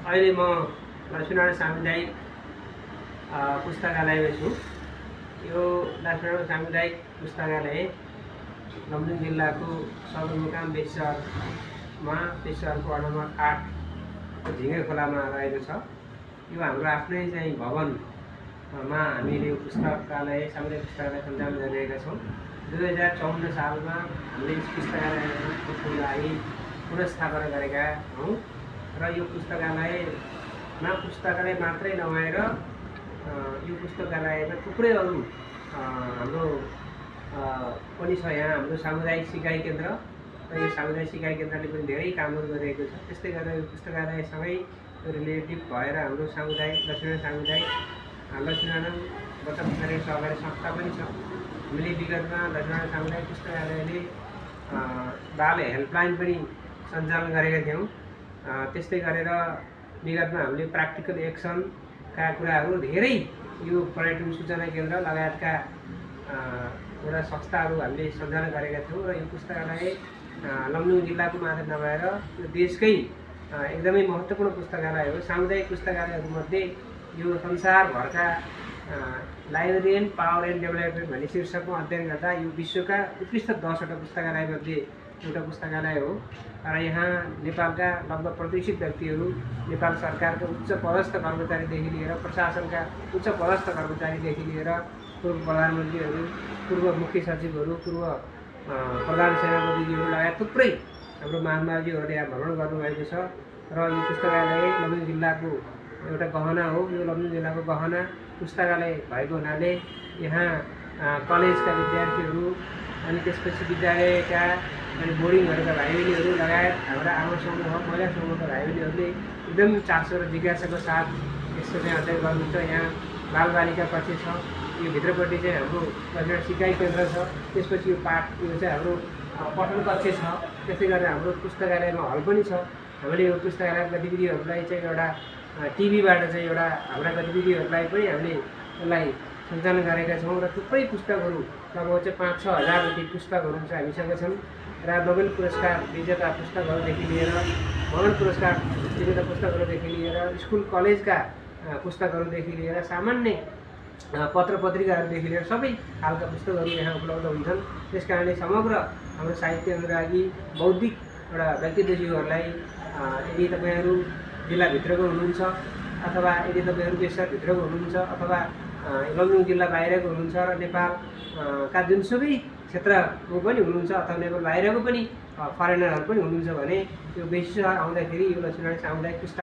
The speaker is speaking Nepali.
अहिले म लक्ष्मीनारायण सामुदायिक पुस्तकालयमा छु। यो लक्ष्मीनारायण सामुदायिक पुस्तकालय लमजुङ जिल्लाको सदरमुकाम बेसीसहरमा बेसीसहरको वडा नम्बर 8 झिँगे खोलामा रहेको छ। यो हाम्रो आफ्नै चाहिँ भवनमा हामीले यो पुस्तकालय सामुदायिक पुस्तकालय सञ्चालन गरिरहेका छौँ। 2054 सालमा हामीले यस पुस्तकालयको लागि पुनर्स्थापना गरेका हौँ र यो पुस्तकालयमा पुस्तकालय मात्रै नभएर यो पुस्तकालयमा थुप्रै अरू हाम्रो पनि छ। यहाँ हाम्रो सामुदायिक सिकाइ केन्द्र र यो सामुदायिक सिकाइ केन्द्रले पनि धेरै कामहरू गरिरहेको छ। त्यस्तै गरेर यो पुस्तकालयसँगै रिलेटिभ भएर हाम्रो सामुदायिक लक्ष्मीनारायण बचत सहकारी संस्था पनि छ। हामीले विगतमा लक्ष्मीनारायण सामुदायिक पुस्तकालयले बाल हेल्पलाइन पनि सञ्चालन गरेका थियौँ। त्यस्तै गरेर विगतमा हामीले प्र्याक्टिकल एक्सनका कुराहरू धेरै यो पर्यटन सूचना केन्द्र लगायतका एउटा संस्थाहरू हामीले सञ्चालन गरेका थियौँ र यो पुस्तकालय लमजुङ जिल्लाको मात्र नभएर यो देशकै एकदमै महत्त्वपूर्ण पुस्तकालय हो। सामुदायिक पुस्तकालयहरूमध्ये यो संसारभरका library and power and development भन्ने शीर्षकमा अध्ययन गर्दा यो विश्वका उत्कृष्ट 10वटा पुस्तकालयमध्ये एउटा पुस्तकालय हो। र यहाँ नेपालका लगभग प्रतिष्ठित व्यक्तिहरू, नेपाल सरकारका उच्च पदस्थ कर्मचारीदेखि लिएर प्रशासनका उच्च पदस्थ कर्मचारीदेखि लिएर पूर्व प्रधानमन्त्रीहरू, पूर्व मुख्य सचिवहरू, पूर्व प्रधान सेनापतिज्यूहरू लगायत थुप्रै हाम्रो महानुभावज्यूहरूले यहाँ भ्रमण गर्नुभएको छ। र यो पुस्तकालय लमजुङ जिल्लाको एउटा गहना हो। यो लमजुङ जिल्लाको गहना पुस्तकालय भएको हुनाले यहाँ कलेजका विद्यार्थीहरू अनि त्यसपछि विद्यालयका अनि बोर्डिङहरूका भाइबहिनीहरू लगायत हाम्रा आमा समूह, महिला समूहका भाइबहिनीहरूले एकदम चासो र जिज्ञासाको साथ यसको चाहिँ अध्ययन गर्नुहुन्छ। यहाँ बालबालिका कक्ष छ, यो भित्रपट्टि चाहिँ हाम्रो लक्ष्मीनारायण सिकाइ केन्द्र छ, त्यसपछि यो चाहिँ हाम्रो पठन कक्ष छ। त्यसै गरेर हाम्रो पुस्तकालयमा हल पनि छ। हामीले यो पुस्तकालय गतिविधिहरूलाई चाहिँ एउटा टिभीबाट चाहिँ एउटा हाम्रा गतिविधिहरूलाई पनि हामीले यसलाई सञ्चालन गरेका छौँ र थुप्रै पुस्तकहरू लगभग चाहिँ 5-6 हजार जति पुस्तकहरू चाहिँ हामीसँग छन्। र नोबेल पुरस्कार विजेता पुस्तकहरूदेखि लिएर मरण पुरस्कार विजेता पुस्तकहरूदेखि लिएर स्कुल कलेजका पुस्तकहरूदेखि लिएर सामान्य पत्र पत्रिकाहरूदेखि लिएर सबै खालका पुस्तकहरू यहाँ उपलब्ध हुन्छन्। त्यस कारणले समग्र हाम्रो साहित्य अनुरागी बौद्धिक एउटा व्यक्तित्वज्यूहरूलाई यदि तपाईँहरू जिल्लाभित्रको हुनुहुन्छ अथवा यदि तपाईँहरू देशभित्रको हुनुहुन्छ अथवा लमजुङ जिल्ला बाहिरको हुनुहुन्छ र नेपालका जुनसुकै क्षेत्रको पनि हुनुहुन्छ अथवा नेपाल बाहिरको पनि फरेनरहरू पनि हुनुहुन्छ भने यो बेसीसहर आउँदाखेरि यो लक्ष्मीनारायण सामुदायिक